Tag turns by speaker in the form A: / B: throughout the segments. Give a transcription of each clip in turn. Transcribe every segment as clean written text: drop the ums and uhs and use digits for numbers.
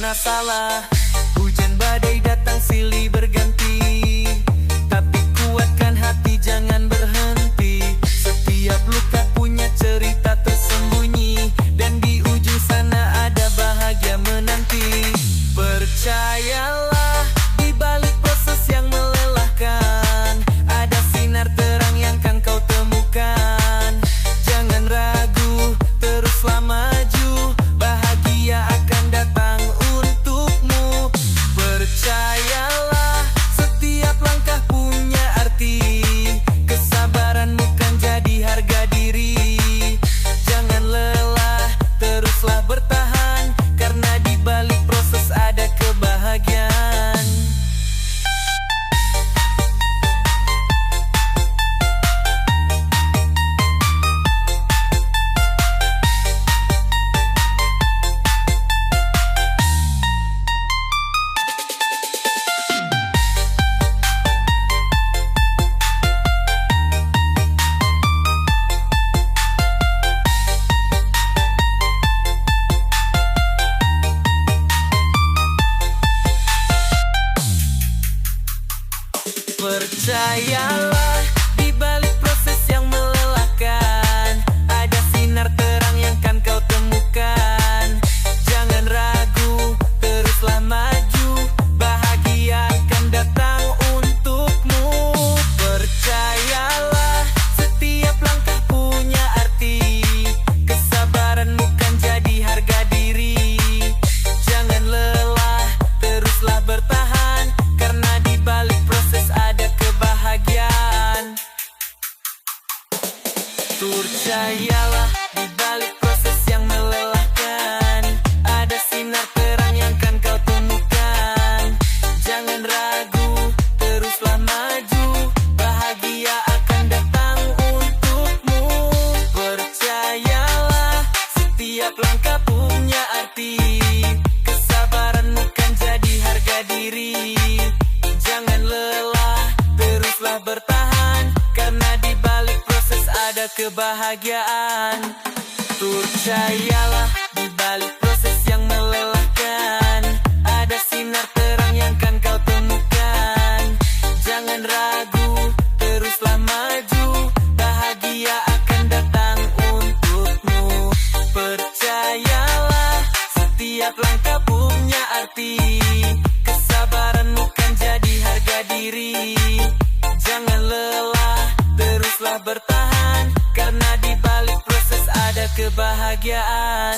A: pernah salah. Hujan badai datang silih berganti, tapi kuatkan hati jangan berhenti. Setiap luka punya cerita tersembunyi, dan di ujung sana ada bahagia menanti. Percayalah, di balik proses yang melelahkan ada sinar terang yang kan kau temukan. Jangan ragu, teruslah maju, bahagia akan datang untukmu. Percayalah, setiap langkah punya arti, kesabaran bukan jadi harga diri. Jangan lelah, teruslah bertahan, karena di balik proses ada kebahagiaan. Percayalah, di balik proses yang melelahkan ada sinar terang yang kan kau temukan. Jangan ragu, teruslah maju, bahagia akan datang untukmu. Percayalah, setiap langkah punya arti, kesabaran bukan jadi harga diri. Jangan lelah, teruslah bertahan, karena di balik proses ada kebahagiaan. Percayalah, di balik proses yang melelahkan ada sinar terang yang kan kau temukan. Jangan ragu, teruslah maju, bahagia akan datang untukmu. Percayalah, setiap langkah punya arti, kesabaran bukan jadi harga diri. Jangan lelah, teruslah bertahan, karena di balik proses ada kebahagiaan. Percayalah, di balik proses yang melelahkan ada sinar terang yang kan kau temukan. Jangan ragu, teruslah maju, bahagia akan datang untukmu. Percayalah, setiap langkah punya arti, kesabaran bukan jadi harga diri. Jangan lelah, teruslah bertahan, karena di balik proses ada kebahagiaan.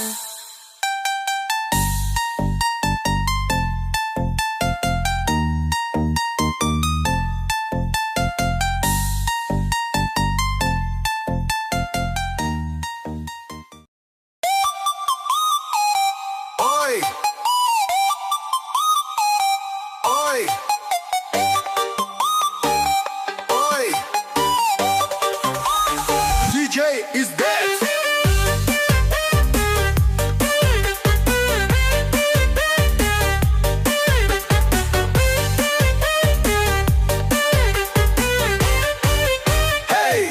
B: Oi! Oi! Oi! DJ is dead! Hey!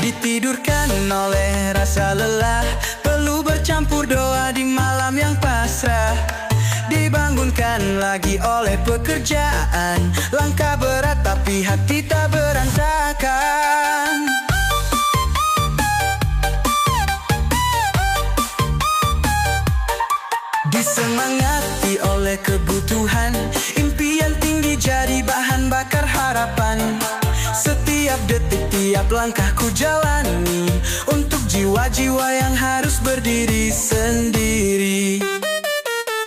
A: Ditidurkan oleh rasa lelah, perlu bercampur doa di malam yang pasrah. Dibangunkan lagi oleh pekerjaan, langkah berat tapi hati tak berantakan. Disemangati oleh kebutuhan, impian tinggi jadi bahan bakar harapan. Setiap detik, tiap langkahku jalani untuk jiwa-jiwa yang harus berdiri sendiri.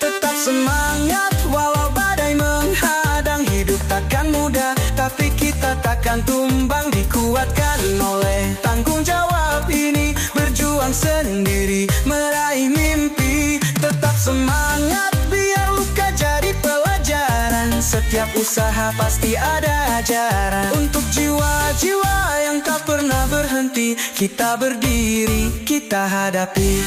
A: Tetap semangat walau badai menghadang, hidup takkan mudah tapi kita takkan tumbang. Dikuatkan oleh tanggung jawab ini, berjuang sendiri meraih mimpi. Tetap semangat biar luka jadi pelajaran, setiap usaha pasti ada ajaran. Untuk jiwa-jiwa yang tak pernah berhenti, kita berdiri, kita hadapi.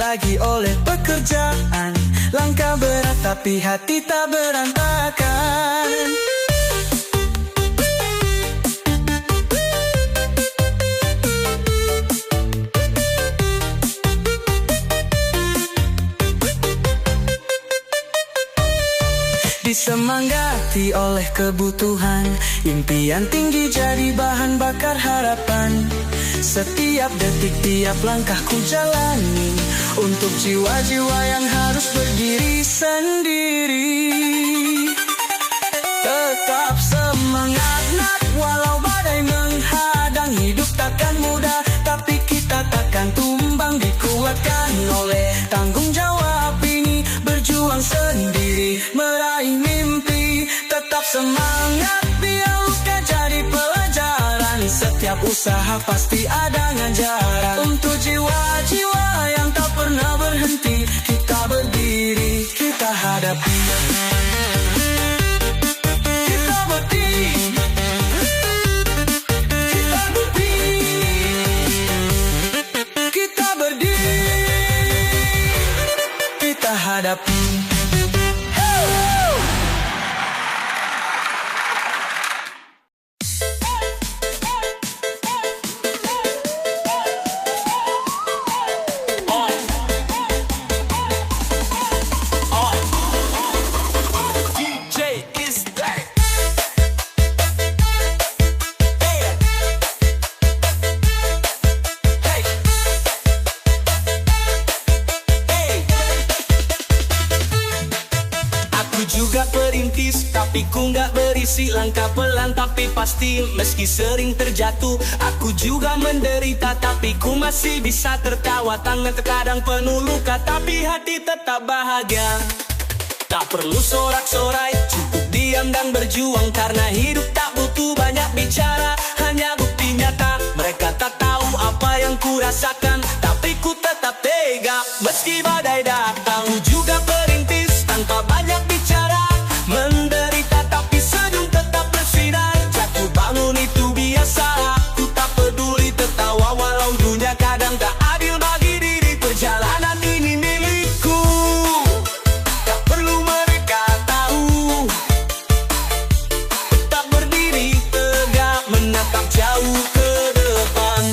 A: terbagi oleh pekerjaan. Langkah berat tapi hati tak berantakan. Disemangati oleh kebutuhan, impian tinggi jadi bahan bakar harapan. Setiap detik, tiap langkahku jalani untuk jiwa-jiwa yang harus berdiri sendiri. Tetap semangat nak, walau badai menghadang. Hidup takkan mudah, tapi kita takkan tumbang. Dikuatkan oleh tanggung jawab ini, berjuang sendiri, meraih mimpi. Tetap semangat, biar luka jadi pelajaran. Setiap usaha pasti ada ganjaran. Untuk jiwa-jiwa yang tak pernah berhenti, kita berdiri, kita hadapi. Kita berdiri, kita berdiri, kita berdiri, kita hadapi. Juga perintis, tapi ku nggak berisi. Langkah pelan tapi pasti, meski sering terjatuh. Aku juga menderita, tapi ku masih bisa tertawa. Tangan terkadang penuh luka, tapi hati tetap bahagia. Tak perlu sorak-sorai, cukup diam dan berjuang. Karena hidup tak butuh banyak bicara, hanya bukti nyata. Mereka tak tahu apa yang ku rasakan, tapi ku tetap tega meski badai datang. Ku juga perintis tanpa banyak bicara, menderita tapi senyum tetap bersinar. Jatuh bangun itu biasa, ku tak peduli tertawa. Walau dunia kadang tak adil bagi diri, perjalanan ini milikku. Tak perlu mereka tahu, tetap berdiri tegak, menatap jauh ke depan.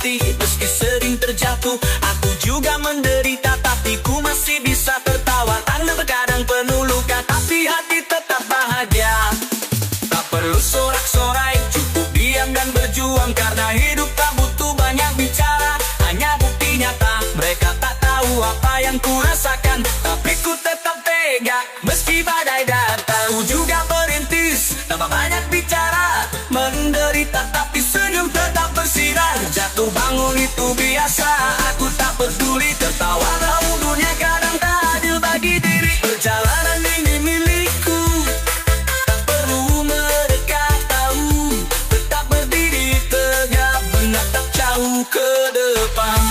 A: Meski sering terjatuh, aku juga menderita, tapi ku masih bisa tertawa. Tangan terkadang penuh luka, tapi hati tetap bahagia. Tak perlu sorak-sorai, cukup diam dan berjuang. Karena hidup tak butuh banyak bicara, hanya bukti nyata. Mereka tak tahu apa yang ku rasakan, tapi ku tetap tega meski badai datang. Ku juga perintis, tanpa banyak bicara, menderita tapi senyum tetap bersinar. Jatuh bangun itu biasa, aku tak peduli tertawa. Tahu dunia kadang tak adil bagi diri, perjalanan ini milikku. Tak perlu mereka tahu, tetap berdiri tegak, menatap jauh ke depan.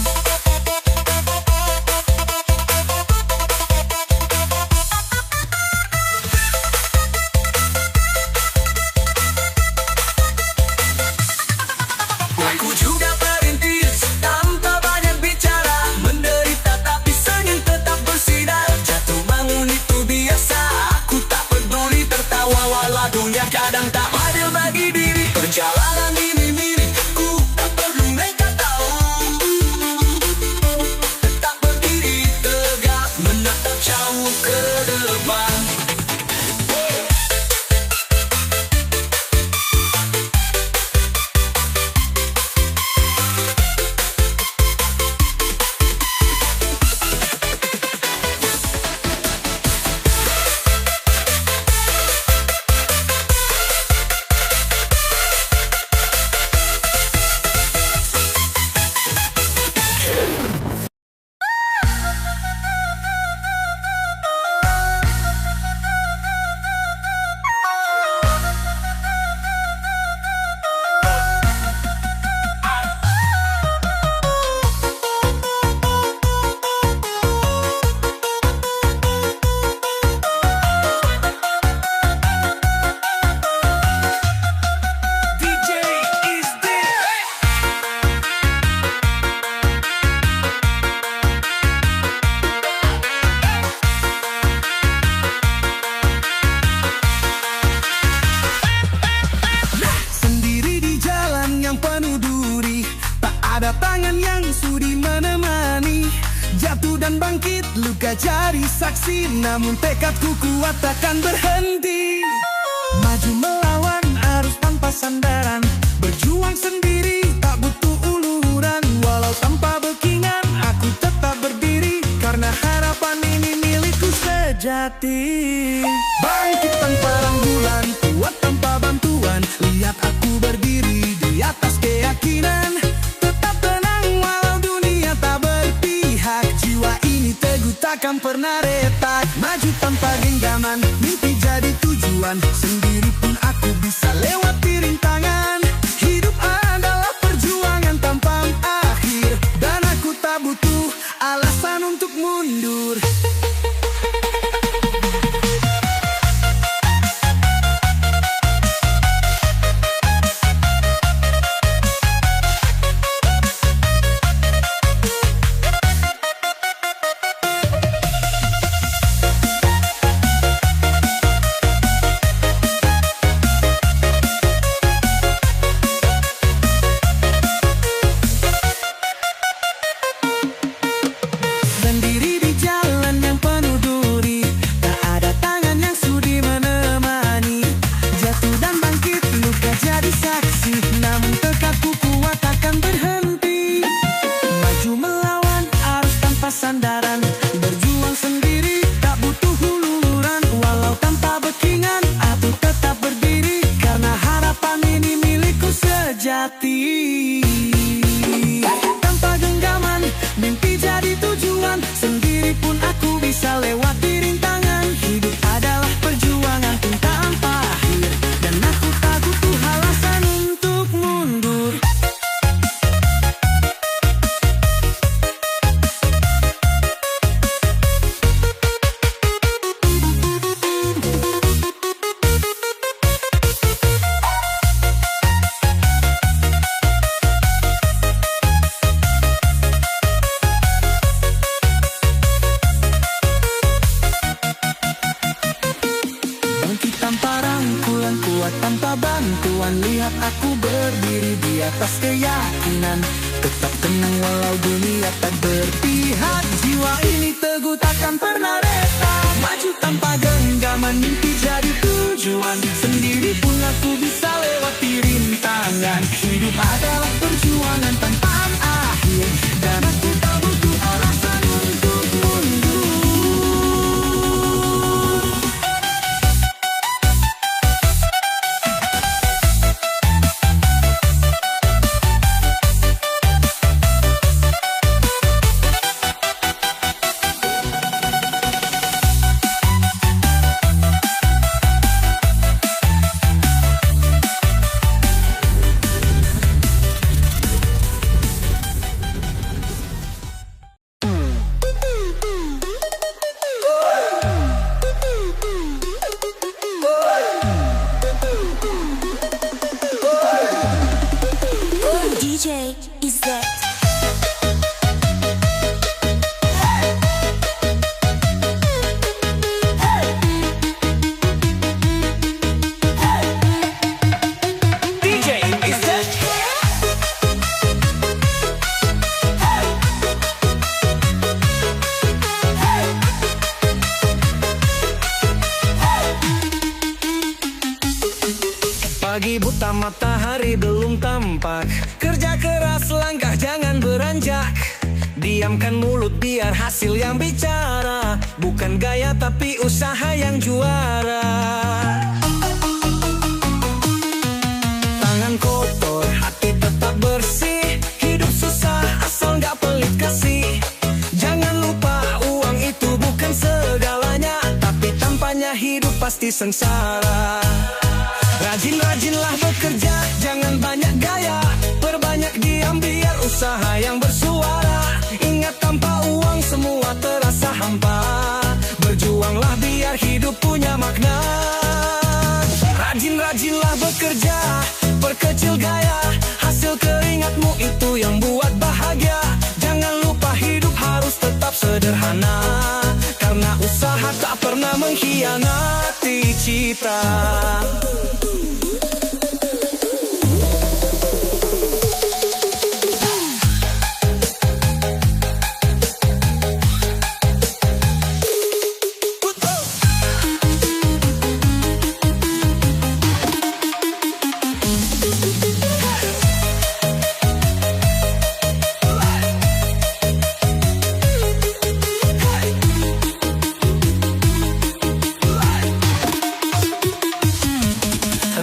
A: Aku juga perintis tanpa banyak bicara, menderita tapi senyum tetap bersinar. Jatuh bangun itu biasa, aku tak peduli tertawa. Walau dunia kadang tak adil bagi diri, perjalanan ini milikku. Tak perlu mereka tahu, tetap berdiri tegak, menatap jauh ke depan. saksi, namun tekadku kuat takkan berhenti. Maju melawan arus tanpa sandaran, berjuang sendiri tak butuh uluran. Walau tanpa backingan aku tetap berdiri, karena harapan ini milikku sejati. Bangkit tanpa ranggulan, kuat tanpa bantuan, lihat aku berdiri di atas keyakinan. Tetap tenang walau dunia tak berpihak, jiwa ini teguh takkan pernah retak. Maju tanpa genggaman, mimpi jadi tujuan, sendiri pun aku bisa lewati rintangan. Hidup adalah perjuangan tanpa akhir, dan aku tak butuh alasan untuk mundur. Sendiri di jalan yang penuh duri, tak ada tangan yang sudi menemani. Jatuh dan bangkit, luka jadi saksi, namun tekadku kuat takkan berhenti. Maju melawan arus tanpa sandaran, berjuang sendiri tak butuh uluran. Walau tanpa backingan aku tetap berdiri, karena harapan ini milikku sejati. Tanpa genggaman, mimpi jadi tujuan, sendiri pun aku bisa lewati rintangan. Hidup adalah perjuangan pun tanpa akhir, dan aku tak butuh alasan untuk mundur. Bangkit tanpa rangkulan, kuat tanpa bantuan, lihat aku berdiri di atas keyakinan. Tetap tenang walau dunia tak berpihak, jiwa ini teguh takkan pernah retak. Maju tanpa genggaman, mimpi jadi tujuan, sendiri pun aku bisa lewati rintangan. Hidup adalah perjuangan tanpa akhir, dan aku tak butuh alasan untuk mundur.
C: DJ is that.
A: DJ is that. Pagi buta matahari belum tampak, kerja keras langkah jangan beranjak. Diamkan mulut biar hasil yang bicara, bukan gaya tapi usaha yang juara. Tangan kotor, hati tetap bersih, hidup susah asal nggak pelit kasih. Jangan lupa uang itu bukan segalanya, tapi tanpanya hidup pasti sengsara. Rajin-rajinlah bekerja, jangan banyak gaya, perbanyak diam biar usaha yang bersuara. Ingat tanpa uang semua terasa hampa, berjuanglah biar hidup punya makna. Rajin-rajinlah bekerja, perkecil gaya, hasil keringatmu itu yang buat bahagia. Jangan lupa hidup harus tetap sederhana, karena usaha tak pernah mengkhianati cita.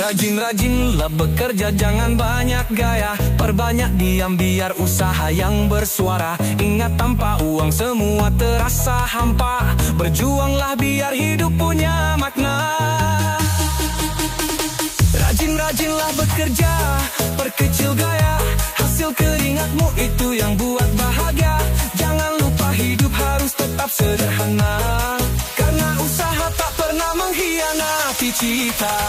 A: Rajin-rajinlah bekerja, jangan banyak gaya. Perbanyak diam biar usaha yang bersuara. Ingat tanpa uang semua terasa hampa. Berjuanglah biar hidup punya makna. Rajin-rajinlah bekerja, perkecil gaya. Hasil keringatmu itu yang buat bahagia. Jangan lupa hidup harus tetap sederhana, karena usaha tak pernah mengkhianati cita.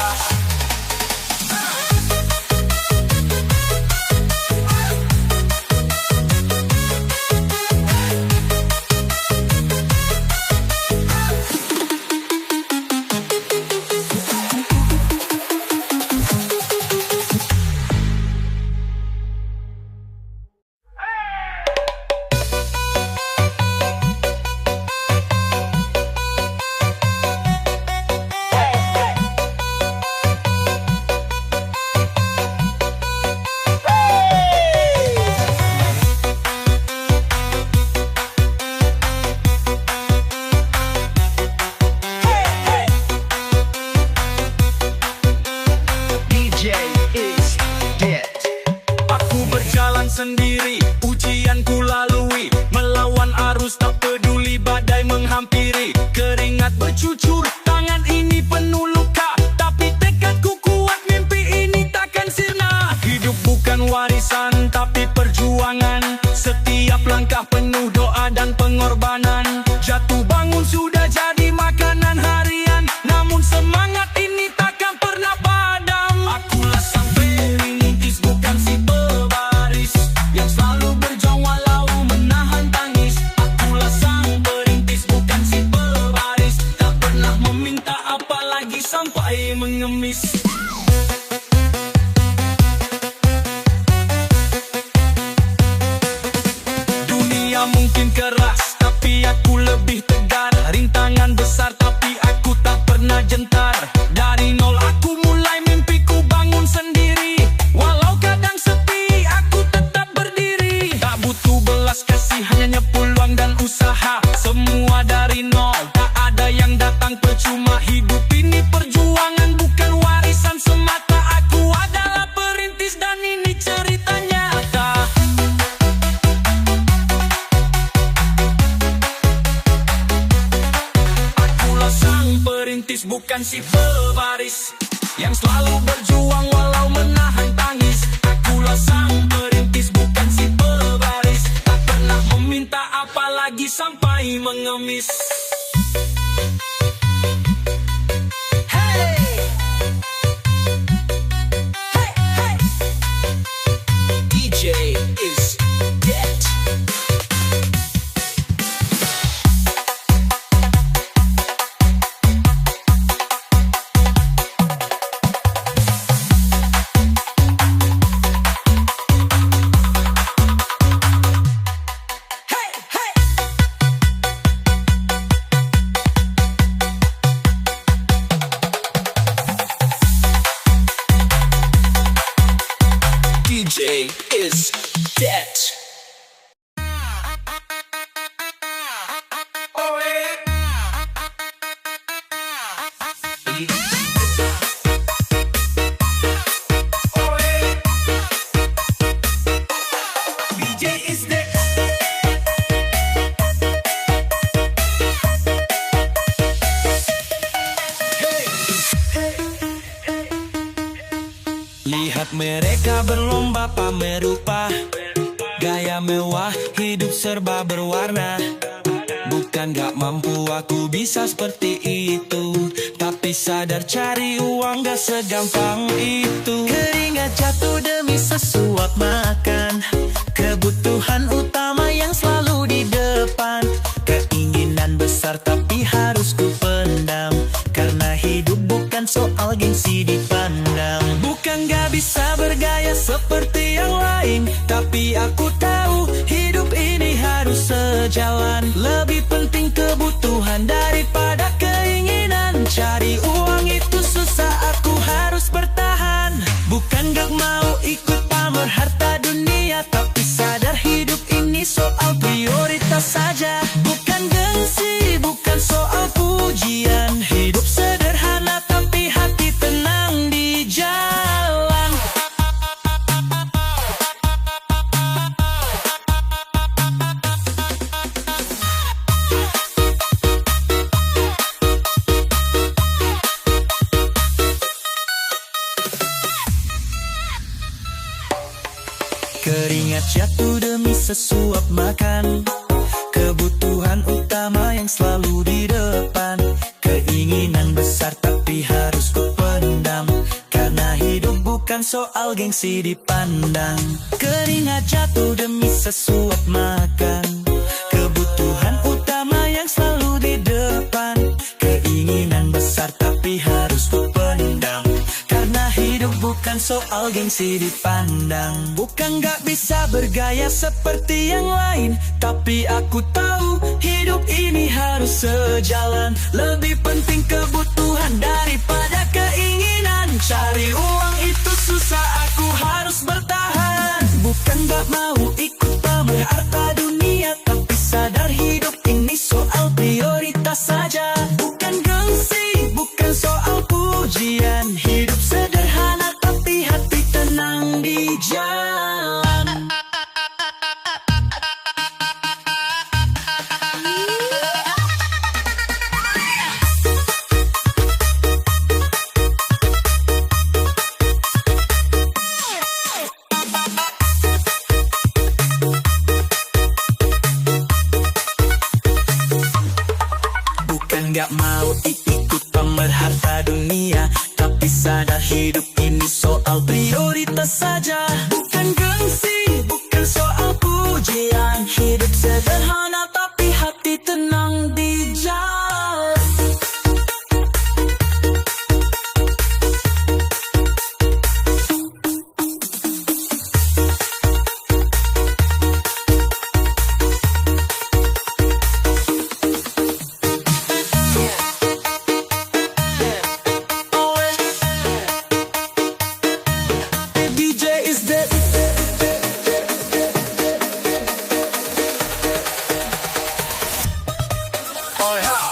A: Sendiri, ujianku lalui, melawan arus tak peduli badai menghampiri. Keringat bercucur, tangan ini penuh luka, tapi tekadku kuat, mimpi ini takkan sirna. Hidup bukan warisan tapi perjuangan, setiap langkah penuh doa dan pengorbanan. Jatuh bangun sudah jadi makanan harian, namun semangat ini takkan pernah padam. Akulah sang perintis, bukan si pebaris, yang selalu berjuang walau menahan tangis. Akulah sang perintis, bukan si pebaris, tak pernah meminta apalagi sampai mengemis. Dunia mungkin keras, tapi aku lebih tegar. Rintangan besar, tapi aku tak pernah gentar. Dari nol aku mulai, mimpiku bangun sendiri. Walau kadang sepi, aku tetap berdiri. Tak butuh belas kasih, hanya peluang dan usaha. Semua dari nol, tak ada yang datang percuma. Hidup ini perjuangan, bukan warisan semata. Aku adalah perintis dan ini cerita nyata. Akulah sang perintis, bukan si pebaris, yang selalu berjuang walau menahan tangis. Akulah sang perintis, bukan si pebaris, tak pernah meminta apalagi sampai mengemis. Hey! Hey, hey! DJ is dead. DJ is dead. Oh, yeah. Oh, yeah. DJ is dead. Lihat mereka berlomba pamer rupa, gaya mewah, hidup serba berwarna. Bukan gak mampu aku bisa seperti itu, tapi sadar cari uang gak segampang itu. Keringat jatuh demi sesuap makan, kebutuhan utama yang selalu di depan. Keinginan besar tapi harus ku pendam, karena hidup bukan soal gengsi dipandang. Bukan gak bisa bergaya seperti yang lain, tapi aku tahu hidup ini harus sejalan. Lebih penting kebutuhan daripada keinginan. Cari uang itu susah, aku harus bertahan. Bukan gak mau ikut pamer harta dunia, tapi sadar hidup ini soal prioritas saja. Bukan gengsi, bukan soal pujian. Hidup sederhana tapi hati tenang di jalan. jatuh demi sesuap makan. Kebutuhan utama yang selalu di depan. Keinginan besar tapi harus kupendam, karena hidup bukan soal gengsi dipandang. Keringat jatuh demi sesuap makan. Kebutuhan utama yang selalu di depan. Keinginan besar tapi harus kupendam, karena hidup bukan soal gengsi dipandang. Bukan gak bisa bergaya seperti yang lain, tapi aku tahu hidup ini harus sejalan. Lebih penting kebutuhan daripada keinginan. Cari uang itu susah, aku harus bertahan. Bukan gak mau ikut pamer harta dunia, tapi sadar hidup ini soal prioritas saja. Bukan gengsi, bukan soal pujian. Hidup sederhana tapi hati tenang di jalan. Bukan gak mau ikut pamer harta dunia, tapi sadar hidup ini soal prioritas saja. Bukan gengsi, bukan soal pujian. Hidup sederhana tapi hati tenang di jalan. DJ is dead.
B: Oh yeah.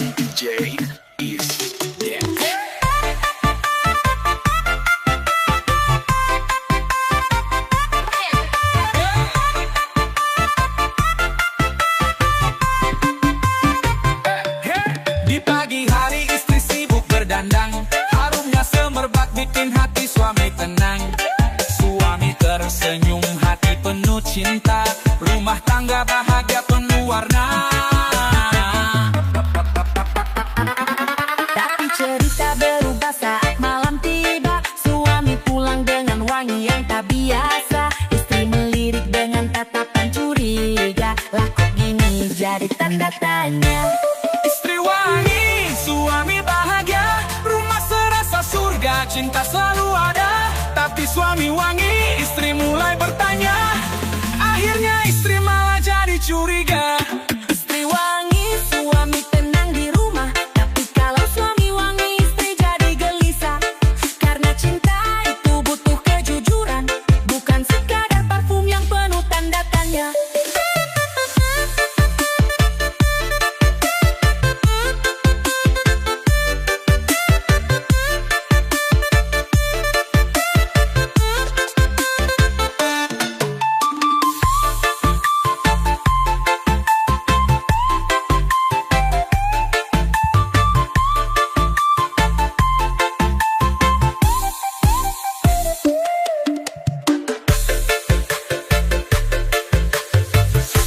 B: DJ is dead.
A: Di pagi hari istri sibuk berdandang, harumnya semerbak bikin hati suami tenang. Suami tersenyum, hati penuh cinta, rumah tangga bahagia penuh warna.
C: Tapi cerita berubah saat malam tiba. Suami pulang dengan wangi yang tak biasa. Istri melirik dengan tatapan curiga. Lah kok gini jadi tanda tanya.
A: Istri wangi, suami bahagia, rumah serasa surga, cinta selalu ada. Tapi suami wangi, istri mulai bertanya. Akhirnya istri malah jadi curiga.
C: Istri wangi, suami tenang di rumah. Tapi kalau suami wangi, istri jadi gelisah. Karena cinta itu butuh kejujuran, bukan sekadar parfum yang penuh tanda tanya.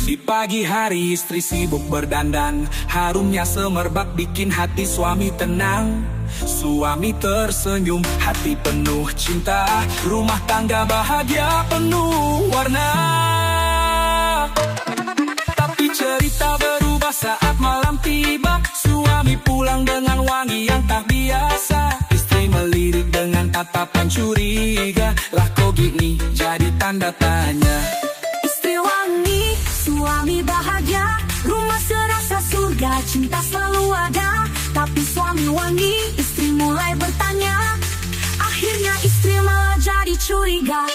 A: Di pagi hari istri sibuk berdandan, harumnya semerbak bikin hati suami tenang. Suami tersenyum, hati penuh cinta, rumah tangga bahagia penuh warna. Tapi cerita berubah saat malam tiba. Suami pulang dengan wangi yang tak biasa. Istri melirik dengan tatapan curiga. Lah kok gini jadi tanda tanya.
C: Istri wangi, suami bahagia, rumah serasa surga, cinta selalu ada. Tapi suami wangi, istri mulai bertanya. Akhirnya istri malah jadi curiga.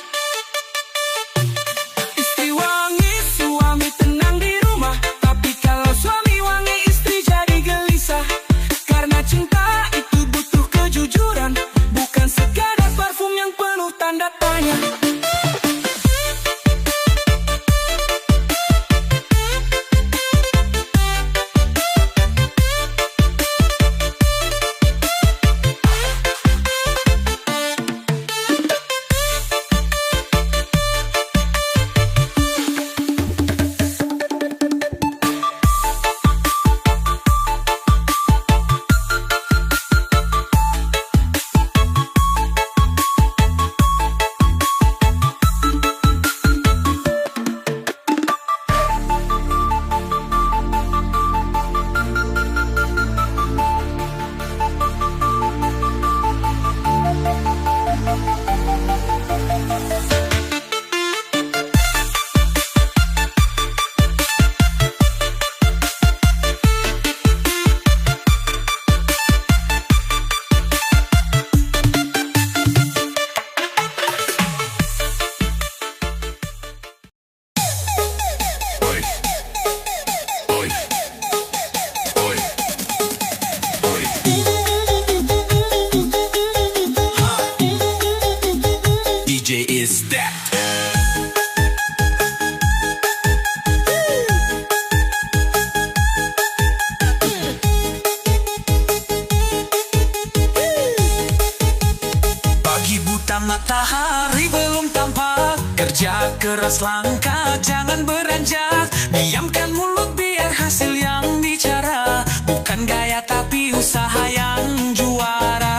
A: Kerja keras langkah, jangan beranjak. Diamkan mulut biar hasil yang bicara. Bukan gaya tapi usaha yang juara.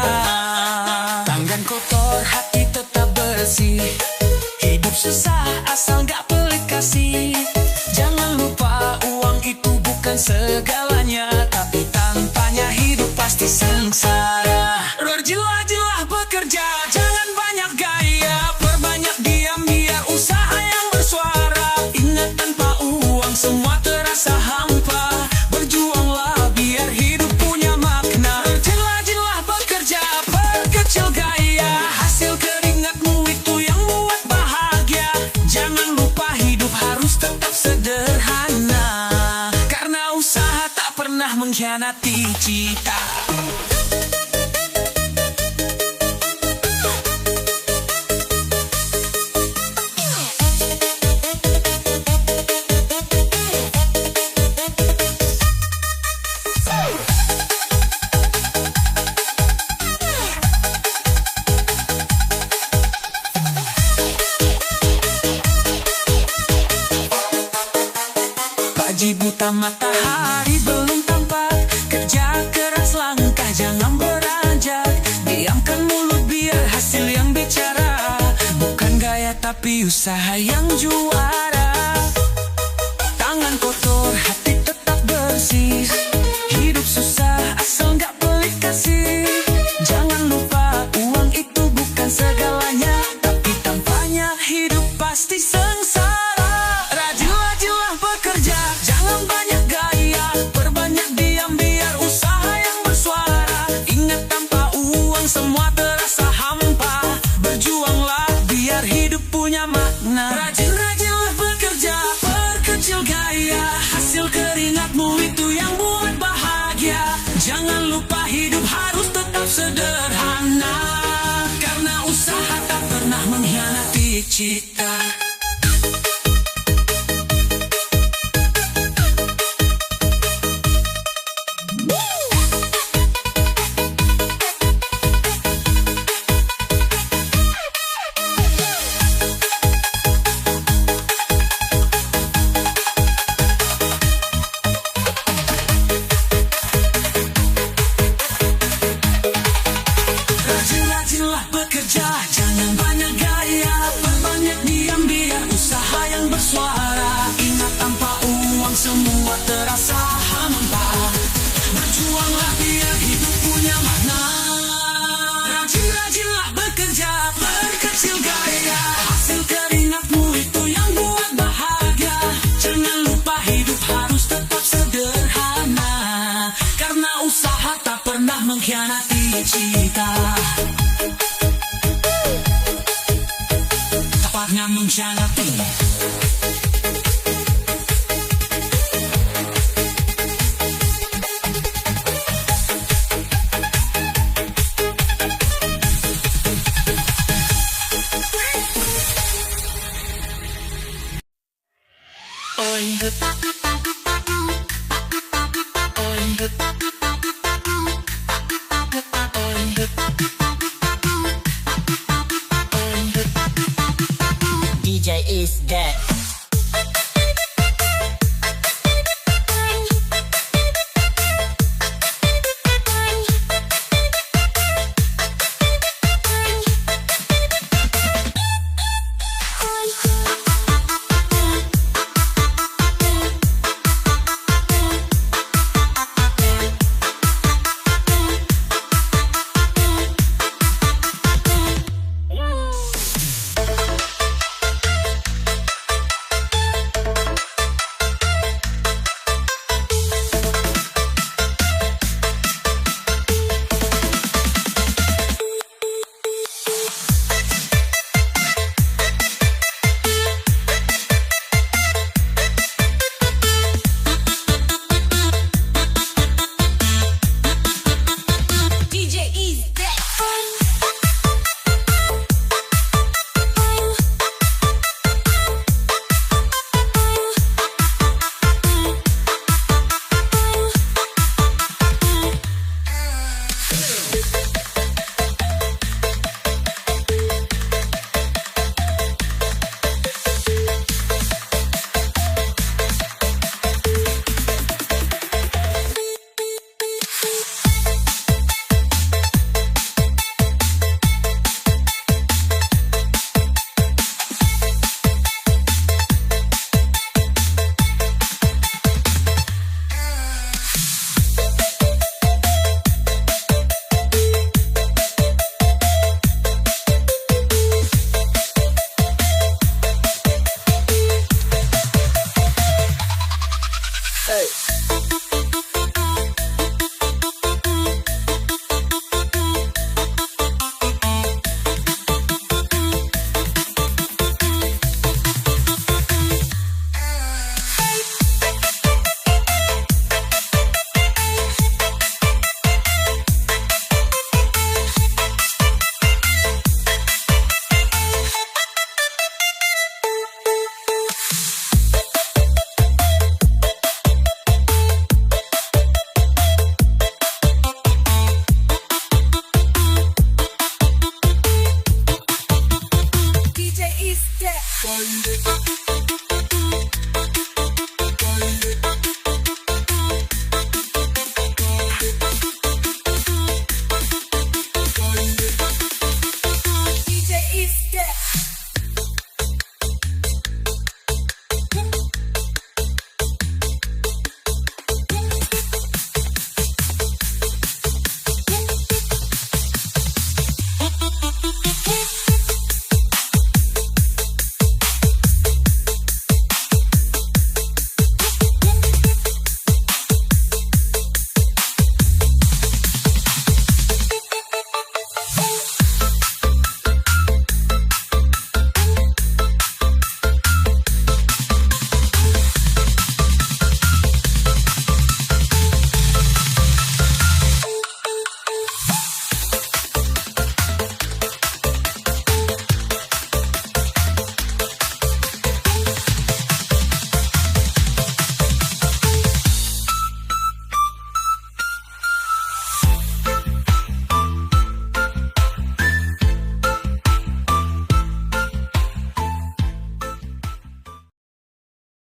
A: Tangan kotor, hati tetap bersih. Hidup susah asal gak pelit kasih. Jangan lupa uang itu bukan segalanya, tapi tanpanya hidup pasti sengsara. Rajinlah bekerja, jangan banyak gaya. Perbanyak diam biar usaha yang bersuara. Ingat tanpa uang semua terasa hampa. Berjuanglah biar hidup punya makna. Rajinlah bekerja, perkecil gaya. Hasil keringatmu itu yang buat bahagia. Jangan lupa hidup harus tetap sederhana, karena usaha tak pernah mengkhianati cita. Pagi buta matahari belum tampak. Kerja keras langkah, jangan beranjak. Diamkan mulut biar hasil yang bicara. Bukan gaya tapi usaha yang juara. Tangan kotor, hati tetap bersih. Hidup susah asal gak pelit kasih. Jangan lupa uang itu bukan segalanya, tapi tanpanya hidup pasti sengsara. Rajinlah bekerja, jangan banyak gaya. Perbanyak diam biar usaha yang bersuara. Ingat tanpa uang semua terasa hampa. Berjuanglah biar hidup punya makna. Rajinlah bekerja, perkecil gaya. Hasil keringatmu itu yang buat bahagia. Jangan lupa hidup harus tetap sederhana, karena usaha tak pernah mengkhianati cita. Rajinlah bekerja, jangan banyak gaya. Perbanyak diam biar usaha yang bersuara. Ingat tanpa uang semua terasa hampa. Berjuanglah biar hidup punya makna. Rajinlah bekerja, perkecil gaya. Hasil keringatmu itu yang buat bahagia. Jangan lupa hidup harus tetap sederhana, karena usaha tak pernah mengkhianati cita. Tepatnya mengkhianati.
C: Oi,